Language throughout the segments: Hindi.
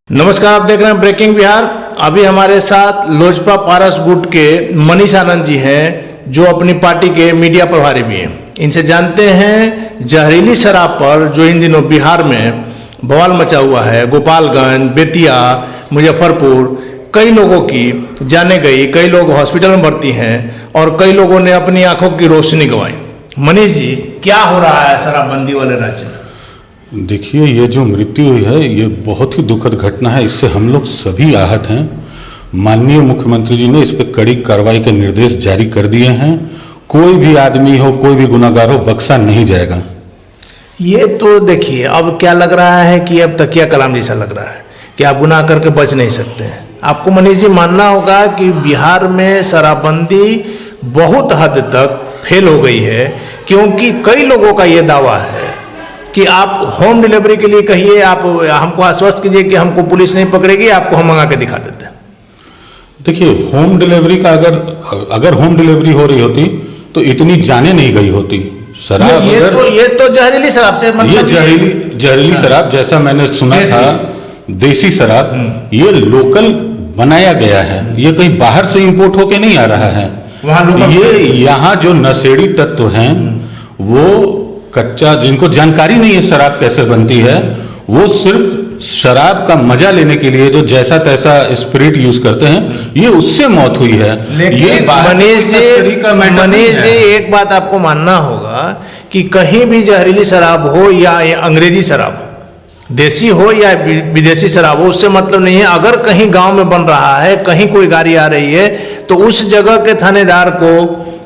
नमस्कार, आप देख रहे हैं ब्रेकिंग बिहार। अभी हमारे साथ लोजपा पारस गुट के मनीष आनंद जी हैं, जो अपनी पार्टी के मीडिया प्रभारी भी हैं। इनसे जानते हैं जहरीली शराब पर जो इन दिनों बिहार में बवाल मचा हुआ है। गोपालगंज, बेतिया, मुजफ्फरपुर कई लोगों की जाने गई, कई लोग हॉस्पिटल में भर्ती हैं और कई लोगों ने अपनी आंखों की रोशनी गंवाई। मनीष जी, क्या हो रहा है शराबबंदी वाले राज्य में? देखिए, ये जो मृत्यु हुई है ये बहुत ही दुखद घटना है। इससे हम लोग सभी आहत हैं। माननीय मुख्यमंत्री जी ने इस पर कड़ी कार्रवाई के निर्देश जारी कर दिए हैं। कोई भी आदमी हो, कोई भी गुनाहगार हो, बख्शा नहीं जाएगा। ये तो देखिए, अब क्या लग रहा है कि अब तकिया कलाम जैसा लग रहा है कि आप गुनाह करके बच नहीं सकते हैं। आपको मनीष जी मानना होगा कि बिहार में शराबबंदी बहुत हद तक फेल हो गई है, क्योंकि कई लोगों का ये दावा है कि आप होम डिलीवरी के लिए कहिए, आप हमको आश्वस्त कीजिए कि हमको पुलिस नहीं पकड़ेगी, आपको हम मंगा के दिखा देते हैं। देखिए, होम डिलीवरी का अगर होम डिलीवरी हो रही होती तो इतनी जाने नहीं गई होती। शराब ये तो जहरीली शराब से मतलब ये जहरीली शराब, जैसा मैंने सुना था, देसी शराब, ये लोकल बनाया गया है। ये कहीं बाहर से इंपोर्ट होके नहीं आ रहा है। ये यहाँ जो नशेड़ी तत्व हैं, वो कच्चा, जिनको जानकारी नहीं है शराब कैसे बनती है, वो सिर्फ शराब का मजा लेने के लिए जो जैसा तैसा स्पिरिट यूज करते हैं, ये उससे मौत हुई है। ये मनीष जी, एक बात आपको मानना होगा कि कहीं भी जहरीली शराब हो या अंग्रेजी शराब, देसी हो या विदेशी शराब हो, उससे मतलब नहीं है। अगर कहीं गांव में बन रहा है, कहीं कोई गाड़ी आ रही है, तो उस जगह के थानेदार को,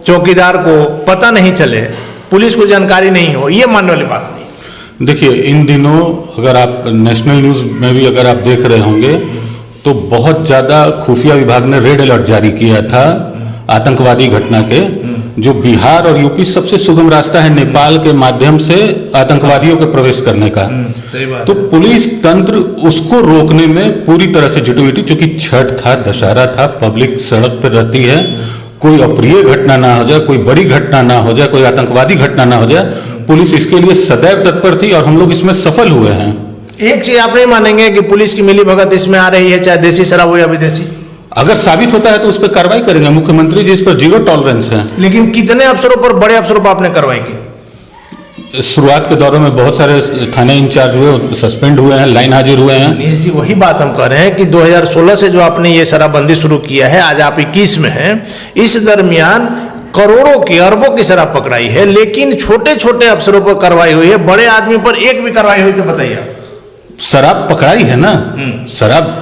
चौकीदार को पता नहीं चले, पुलिस को जानकारी नहीं हो, ये मानने वाली बात नहीं। देखिए, इन दिनों अगर आप नेशनल न्यूज में भी अगर आप देख रहे होंगे तो बहुत ज्यादा खुफिया विभाग ने रेड अलर्ट जारी किया था आतंकवादी घटना के। जो बिहार और यूपी सबसे सुगम रास्ता है नेपाल के माध्यम से आतंकवादियों के प्रवेश करने का। सही बात। तो पुलिस तंत्र उसको रोकने में पूरी तरह से जुटी हुई थी। चूंकि छठ था, दशहरा था, पब्लिक सड़क पर रहती है, कोई अप्रिय घटना ना हो जाए, कोई बड़ी घटना ना हो जाए, कोई आतंकवादी घटना ना हो जाए, पुलिस इसके लिए सदैव तत्पर थी और हम लोग इसमें सफल हुए हैं। एक चीज आप नहीं मानेंगे कि पुलिस की मिलीभगत इसमें आ रही है, चाहे देसी शराब हो या विदेशी? अगर साबित होता है तो उस पर कार्रवाई करेंगे। मुख्यमंत्री जी इस पर जीरो टॉलरेंस है। लेकिन कितने अफसरों पर, बड़े अफसरों पर आपने कार्रवाई की? शुरुआत के दौरों में बहुत सारे थाने इंचार्ज हुए, सस्पेंड हुए हैं, लाइन हाजिर हुए हैं। मनीष जी, वही बात हम कह रहे हैं कि 2016 से जो आपने ये शराबबंदी शुरू किया है, आज आप 21 में हैं, इस दरमियान करोड़ों की, अरबों की शराब पकड़ाई है, लेकिन छोटे छोटे अफसरों पर कार्रवाई हुई है, बड़े आदमी पर एक भी कार्रवाई हुई तो बताइए। शराब पकड़ाई है ना, शराब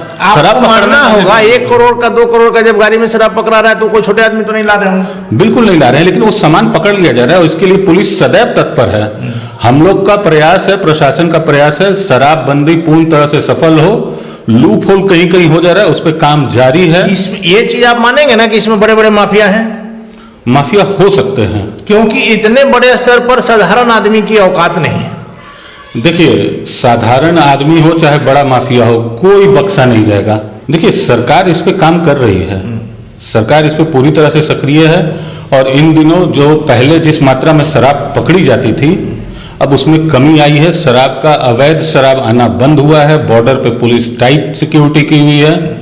मानना होगा 1 करोड़ का, 2 करोड़ का जब गाड़ी में शराब पकड़ा रहा है तो कोई छोटे आदमी तो नहीं ला रहे होंगे। बिल्कुल नहीं ला रहे हैं, लेकिन वो सामान पकड़ लिया जा रहा है और इसके लिए पुलिस सदैव तत्पर है। हम लोग का प्रयास है, प्रशासन का प्रयास है, शराबबंदी पूर्ण तरह से सफल हो। लूप होल कहीं कहीं हो जा रहा है, उस पर काम जारी है। इसमें ये चीज आप मानेंगे ना कि इसमें बड़े बड़े माफिया हैं? माफिया हो सकते हैं, क्योंकि इतने बड़े स्तर पर साधारण आदमी की औकात नहीं है। देखिए, साधारण आदमी हो चाहे बड़ा माफिया हो, कोई बख्शा नहीं जाएगा। देखिए, सरकार इस पे काम कर रही है, सरकार इस पे पूरी तरह से सक्रिय है। और इन दिनों जो पहले जिस मात्रा में शराब पकड़ी जाती थी, अब उसमें कमी आई है। शराब का, अवैध शराब आना बंद हुआ है। बॉर्डर पे पुलिस टाइट सिक्योरिटी की हुई है।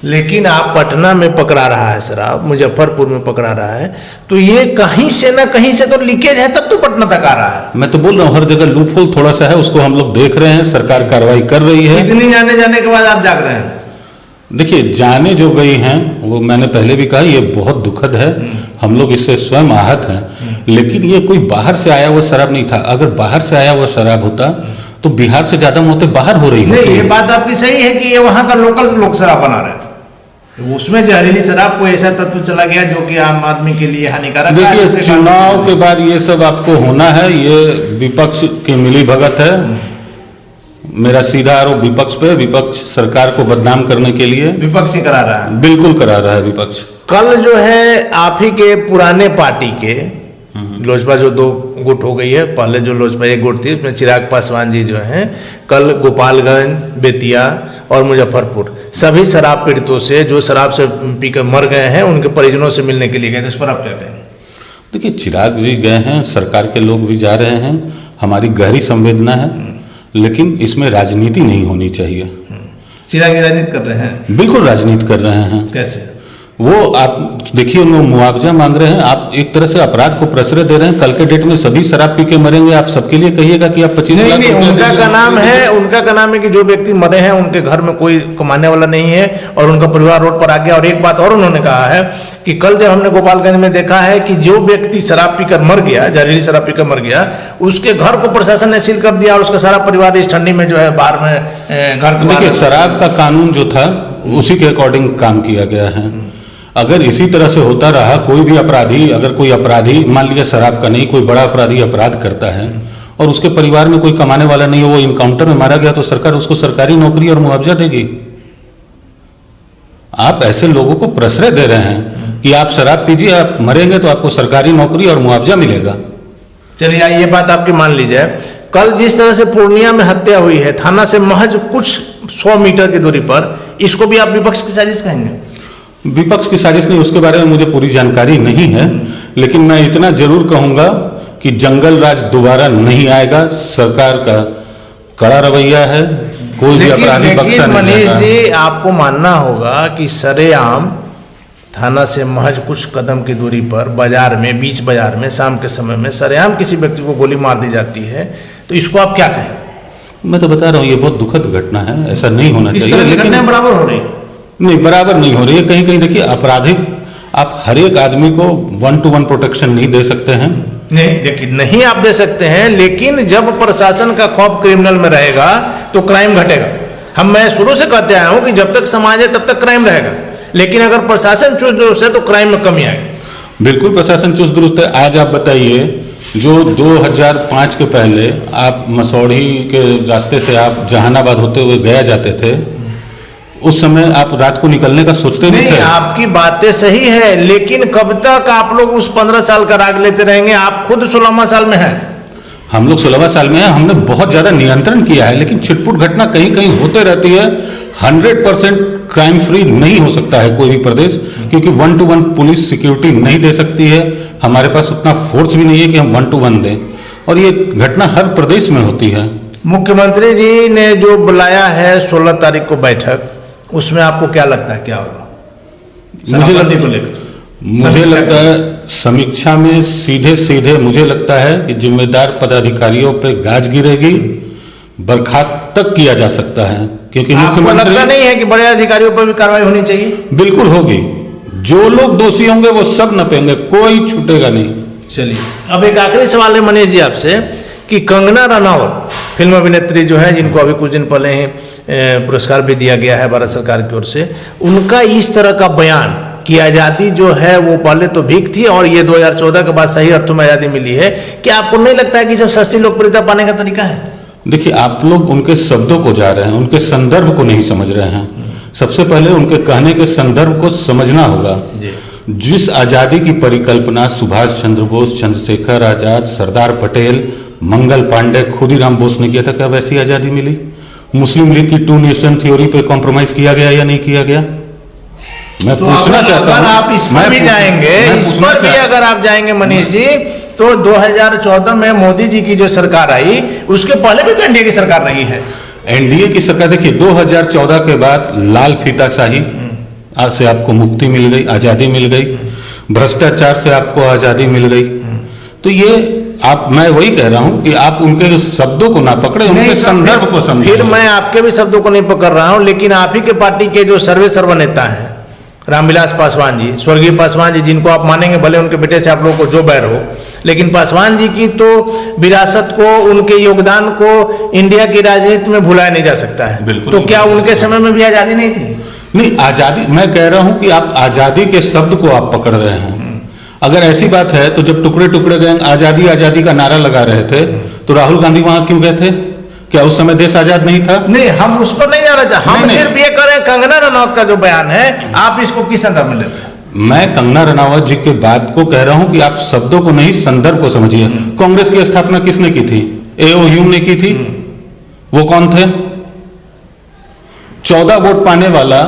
लेकिन आप पटना में पकड़ा रहा है शराब, मुजफ्फरपुर में पकड़ा रहा है, तो ये कहीं से ना कहीं से तो लीकेज है, तब तो पटना तक आ रहा है। मैं तो बोल रहा हूँ, हर जगह लूप होल थोड़ा सा है, उसको हम लोग देख रहे हैं। सरकार कार्रवाई कर रही है। इतनी जाने के बाद आप जाग रहे हैं? देखिए, जाने जो गई हैं, वो मैंने पहले भी कहा, ये बहुत दुखद है। हम लोग इससे स्वयं आहत हैं। लेकिन ये कोई बाहर से आया हुआ शराब नहीं था। अगर बाहर से आया हुआ शराब होता तो बिहार से ज्यादा मौतें बाहर हो रही होती। ये बात आपकी सही है कि ये वहां का लोकल लोग शराब बना रहे थे, उसमें जहरीली शराब को ऐसा तत्व चला गया जो कि आम आदमी के लिए हानिकारक है। देखिए, चुनाव के बाद ये सब आपको होना है। ये विपक्ष की मिलीभगत है। मेरा सीधा आरोप विपक्ष पे, विपक्ष सरकार को बदनाम करने के लिए विपक्ष ही करा रहा है। बिल्कुल करा रहा है विपक्ष। कल जो है आप ही के पुराने पार्टी के लोजपा जो 2 गुट हो गई है, पहले जो लोजपा 1 गुट थी, उसमें चिराग पासवान जी जो हैं, कल गोपालगंज, बेतिया और मुजफ्फरपुर सभी शराब पीड़ितों से, जो शराब से पीकर मर गए हैं, उनके परिजनों से मिलने के लिए गए थे। इस पर आप क्या कहें? देखिए, चिराग जी गए हैं, सरकार के लोग भी जा रहे हैं, हमारी गहरी संवेदना है, लेकिन इसमें राजनीति नहीं होनी चाहिए। सीधा की राजनीति कर रहे हैं। बिल्कुल राजनीति कर रहे हैं। कैसे? वो आप देखिए, उन लोग मुआवजा मांग रहे हैं, आप एक तरह से अपराध को प्रश्रय दे रहे हैं। कल के डेट में सभी शराब पी के मरेंगे, आप सबके लिए कहिएगा कि आप 25 लाख रुपया उनका का नाम है कि जो व्यक्ति मरे हैं उनके घर में कोई कमाने वाला नहीं है और उनका परिवार रोड पर आ गया। और एक बात और उन्होंने कहा है कि कल जब हमने गोपालगंज में देखा है कि जो व्यक्ति शराब पीकर मर गया, जहरीली शराब पीकर मर गया, उसके घर को प्रशासन ने सील कर दिया और उसका सारा परिवार इस ठंडी में जो है बाहर में घर। देखिए, शराब का कानून जो था उसी के अकॉर्डिंग काम किया गया है। अगर इसी तरह से होता रहा, कोई भी अपराधी, अगर कोई अपराधी मान लिया शराब का नहीं, कोई बड़ा अपराधी अपराध करता है और उसके परिवार में कोई कमाने वाला नहीं है, वो इनकाउंटर में मारा गया, तो सरकार उसको सरकारी नौकरी और मुआवजा देगी। आप ऐसे लोगों को प्रश्रय दे रहे हैं कि आप शराब पीजिए, आप मरेंगे तो आपको सरकारी नौकरी और मुआवजा मिलेगा। चलिए, ये बात आपकी मान ली जाए। कल जिस तरह से पूर्णिया में हत्या हुई है, थाना से महज कुछ 100 मीटर की दूरी पर, इसको भी आप विपक्ष की साजिश कहेंगे? विपक्ष की साजिश नहीं, उसके बारे में मुझे पूरी जानकारी नहीं है, लेकिन मैं इतना जरूर कहूंगा कि जंगल राज दोबारा नहीं आएगा। सरकार का कड़ा रवैया है, कोई भी अपराधी बख्शा नहीं मनीष जी, आपको मानना होगा कि सरेआम थाना से महज कुछ कदम की दूरी पर बाजार में, बीच बाजार में शाम के समय में सरेआम किसी व्यक्ति को गोली मार दी जाती है, तो इसको आप क्या कहें? मैं तो बता रहा हूँ, ये बहुत दुखद घटना है, ऐसा नहीं होना चाहिए। लेकिन बराबर हो रही है? नहीं, बराबर नहीं हो रही है। कहीं कहीं देखिए, आपराधिक आप हर एक आदमी को 1-to-1 प्रोटेक्शन नहीं दे सकते हैं। नहीं, देखिए, नहीं आप दे सकते हैं, लेकिन जब प्रशासन का खौफ क्रिमिनल में रहेगा तो क्राइम घटेगा। मैं शुरू से कहते आया हूं कि जब तक समाज है तब तक क्राइम रहेगा, लेकिन अगर प्रशासन चुस्त दुरुस्त है तो क्राइम में कमी आएगी। बिल्कुल प्रशासन चुस्त दुरुस्त है। आज आप बताइए, जो 2005 के पहले आप मसौढ़ी के रास्ते से आप जहानाबाद होते हुए गया जाते थे, उस समय आप रात को निकलने का सोचते नहीं थे। आपकी बातें सही है, लेकिन कब तक आप लोग उस 15 साल का राग लेते रहेंगे? आप खुद 16वां साल में हैं। हम लोग 16वां साल में हैं, हमने बहुत ज्यादा नियंत्रण किया है, लेकिन छिटपुट घटना कहीं कहीं होते रहती है। 100% क्राइम फ्री नहीं हो सकता है कोई भी प्रदेश, क्योंकि 1-to-1 पुलिस सिक्योरिटी नहीं दे सकती है। हमारे पास उतना फोर्स भी नहीं है कि हम 1-to-1 दें, और ये घटना हर प्रदेश में होती है। मुख्यमंत्री जी ने जो बुलाया है 16 तारीख को बैठक, उसमें आपको क्या लगता है क्या होगा? मुझे लगता है समीक्षा में सीधे सीधे मुझे लगता है कि जिम्मेदार पदाधिकारियों पर गाज गिरेगी, बर्खास्त तक किया जा सकता है, क्योंकि मुख्यमंत्री लगता नहीं है कि बड़े अधिकारियों पर भी कार्रवाई होनी चाहिए? बिल्कुल होगी। जो लोग दोषी होंगे वो सब नपेंगे, कोई छूटेगा नहीं। चलिए, अब एक आखिरी सवाल है मनीष जी आपसे कि कंगना रनावत फिल्म अभिनेत्री जो है, जिनको अभी कुछ दिन पहले ही पुरस्कार भी दिया गया है भारत सरकार की ओर से, उनका इस तरह का बयान कि आज़ादी जो है वो पहले तो भीख थी और ये 2014 के बाद सही अर्थों में आज़ादी मिली है, क्या आपको नहीं लगता है कि सब सस्ती लोकप्रियता पाने का तरीका है? देखिए, आप लोग उनके शब्दों को जा रहे हैं, उनके संदर्भ को नहीं समझ रहे हैं। सबसे पहले उनके कहने के संदर्भ को समझना होगा। जिस आज़ादी की परिकल्पना सुभाष चंद्र बोस, चंद्रशेखर आजाद, सरदार पटेल, मंगल पांडे, खुदीराम बोस ने किया था, क्या वैसी आज़ादी मिली? मुस्लिम लीग की 2 नेशन थ्योरी पे कॉम्प्रोमाइज किया गया या नहीं किया गया? मैं तो पूछना चाहता हूं, आप इस पर भी जाएंगे, इस पर भी अगर आप जाएंगे मनीष जी, तो 2014 में मोदी जी की जो सरकार आई, उसके पहले भी तो एनडीए की सरकार रही है। एनडीए की सरकार, देखिए 2014 के बाद लाल फीताशाही से आपको मुक्ति मिल गई, आजादी मिल गई, भ्रष्टाचार से आपको आजादी मिल गई। तो ये मैं वही कह रहा हूं कि आप उनके शब्दों को ना पकड़े, उनके संदर्भ को समझें। फिर मैं आपके भी शब्दों को नहीं पकड़ रहा हूं, लेकिन आप ही के पार्टी के जो सर्व नेता हैं, रामविलास पासवान जी, स्वर्गीय पासवान जी, जिनको आप मानेंगे भले उनके बेटे से आप लोगों को जो बैर हो, लेकिन पासवान जी की तो विरासत को, उनके योगदान को इंडिया की राजनीति में भुलाया नहीं जा सकता है। तो क्या उनके समय में भी आजादी नहीं थी? नहीं, आजादी, मैं कह रहा हूं कि आप आजादी के शब्द को आप पकड़ रहे हैं। अगर ऐसी बात है तो जब टुकड़े टुकड़े गैंग आजादी आजादी का नारा लगा रहे थे, तो राहुल गांधी वहां क्यों गए थे? क्या उस समय देश आजाद नहीं था? नहीं, हम उस पर नहीं जा रहे थे, हम सिर्फ ये कह रहे हैं कंगना रनौत का जो बयान है, आप इसको किस संदर्भ में लेते हैं? मैं कंगना रनावत जी के बात को कह रहा हूं कि आप शब्दों को नहीं, संदर्भ को समझिए। कांग्रेस की स्थापना किसने की थी? एओ ह्यूम ने की थी। वो कौन थे? 14 वोट पाने वाला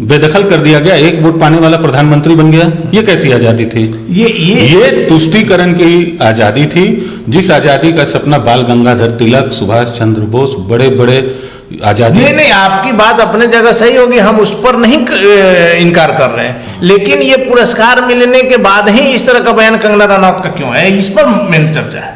बेदखल कर दिया गया, 1 वोट पाने वाला प्रधानमंत्री बन गया। ये कैसी आजादी थी? ये तुष्टीकरण की आजादी थी, जिस आजादी का सपना बाल गंगाधर तिलक, सुभाष चंद्र बोस, बड़े बड़े आजादी। नहीं, आपकी बात अपने जगह सही होगी, हम उस पर नहीं इनकार कर रहे हैं, लेकिन ये पुरस्कार मिलने के बाद ही इस तरह का बयान कंगना रनौत का क्यों है, इस पर मेन चर्चा है।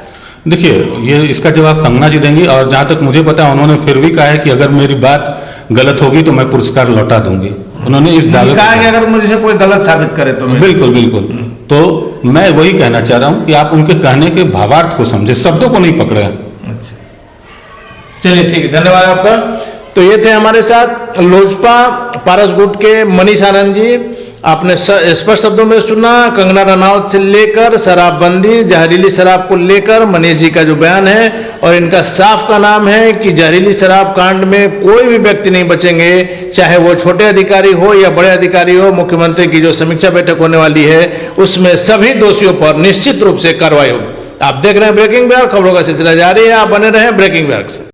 देखिए, ये इसका जवाब कंगना जी देंगी, और जहां तक मुझे पता है उन्होंने फिर भी कहा है कि अगर मेरी बात गलत होगी तो मैं पुरस्कार लौटा दूंगी। उन्होंने इस दावे कहा कि अगर मुझे कोई गलत साबित करे तो बिल्कुल बिल्कुल। तो मैं वही कहना चाह रहा हूं कि आप उनके कहने के भावार्थ को समझे, शब्दों को नहीं पकड़े। अच्छा, चलिए ठीक है, धन्यवाद आपका। तो ये थे हमारे साथ लोजपा पारस गुट के मनीष आनंद जी। आपने स्पष्ट शब्दों में सुना कंगना रनौत से लेकर शराबबंदी, जहरीली शराब को लेकर मनीष जी का जो बयान है, और इनका साफ का नाम है कि जहरीली शराब कांड में कोई भी व्यक्ति नहीं बचेंगे, चाहे वो छोटे अधिकारी हो या बड़े अधिकारी हो। मुख्यमंत्री की जो समीक्षा बैठक होने वाली है उसमें सभी दोषियों पर निश्चित रूप से कार्रवाई होगी। आप देख रहे हैं ब्रेकिंग बिहार, खबरों का सिलसिला जारी है, आप बने रहे ब्रेकिंग बिहार से।